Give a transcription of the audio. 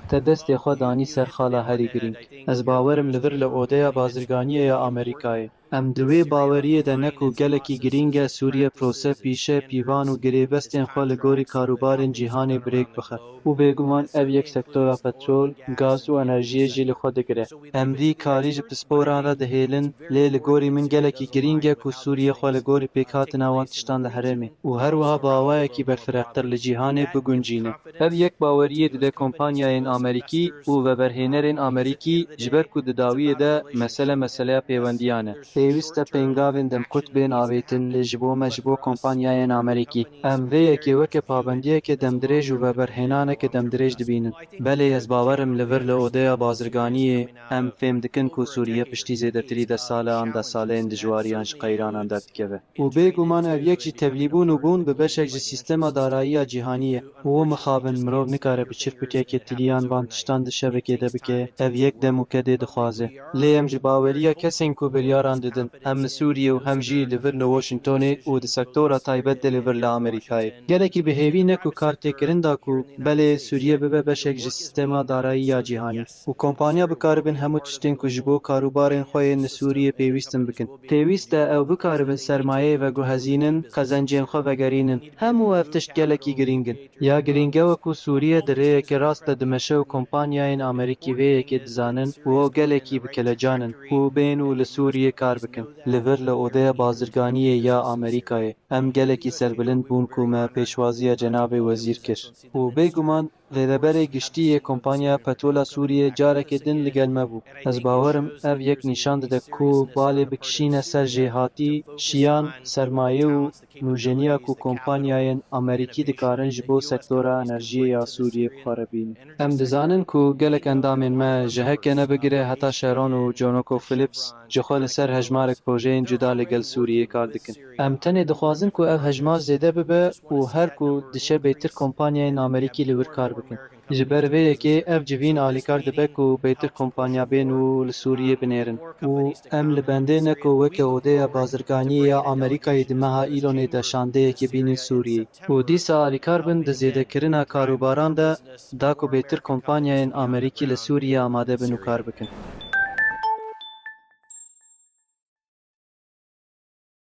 te destê xwe danî ser xala herî girîng. Ez bawerim li vir li odeya bazirganiyê ya Amerîkayê. Em di wê baweriyê de ne ku gelekî girîng e Sûriye prose, pîşe, pîvan û girêvestên xwe li gorî karûbarên cîhanê birêk bixe. û bêguman ev yek sektora petrol, gaz û enerjiyê jî li xwe digire. Em vî karî ji pisporan re dihêlin, lê li gorî min gelekî girîng e ku Sûriye xwe li gorî pêkhatina wan tiştan li herêmê û her wiha bi awayekî berfirehtir li cîhanê biguncîne. Ev yek baweriyê dide kompanyayên Amerîkî û veberhênerên Amerîkî ji ber ku di dawiyê de meseleya pêwendiyan e. Pêwîst e pêngavên demkutbên avêtin, lê ji bo me ji bo kompanyayên Amerîkî em vê yekê weke pabendiyeke demdirêj û veberhênaneke demdirêj dibînin. Belê ez bawerim li vir li odeya bazirganiyê em fêm dikin ku Sûriye piştî zêdetirî destsalan destsaleyên dijwariyan ji qeyranan derdikeve. û bêguman ev yek jî tevlîbûn û bûn bi beşek ji sîstema darayiya cîhanî ye. û û mixabin mirov nikare bi çirpûkekê tiliyan van tiştan di şebekê de bike, ev yek dem û kedê dixwaze. Lê em ji baweriya kesên ku biryaran didin, hem li Sûriye û hem jî li vir li Washingtonê û di sektora taybet de li vir li Amerîkayê. Gelekî bihêvî ne ku kartêkirin da ku belê Sûriye bibe beşek ji sîstema darayiya cîhanî û kompanya bikaribin hemû tiştên ku ji bo karûbarên xwe yên li Sûriyê pêwîstin bikin. Pêwîst e ew bikaribin sermayê veguhezînin, xezencên xwe vegerînin. Hemû ev tişt gelekî girîng in. Ya girîng e wekû Sûriye di rêyekê rast de dimeşe û kompanyayên Amerîkî vê yekê dizanin û ew gelekî bikelecanin û bên û li Sûriyê kar bikin. Li vir li odeya bazirganiyê ya Amerîkayê em gelekî serbilind bûn ku me pêşwaziya Cenabê Wezîr kir. û bêguman lêdeberê giştî yê kompanya petrola Sûriyê carekê din li gel me bû. Ez bawerim ev yek nîşan dide ku balê bikişîne ser jêhatî, şiyan, sermayê û nûjeniya ku kompanyayên Amerîkî dikarin ji bo sektora enerjiyê ya Sûriyê bixware bînin. Em dizanin ku gelek endamên me ji heke nebigire heta Sharon û ConocoPhillips ji xwe li ser hejmarek projeyên cuda li gel Sûriyê kar dikin. Em tenê dixwazin ku ev hejmar zêde bibe û her ku dişe bêtir kompanyayên Amerîkî li wir kar bikin. Ji ber vê yekê ev civîn alîkar dibe ku bêtir kompanya bên û li Sûriyê binêrin û em li bendê ne ku weke odeya bazirganiyê ya Amerîkayê di meha îlonê de şandeyekê bînin Sûriyê û dîsa alîkar bin di zêdekirina karûbaran de da ku bêtir kompanyayên Amerîkî li Sûriyê amade bin û kar bikin.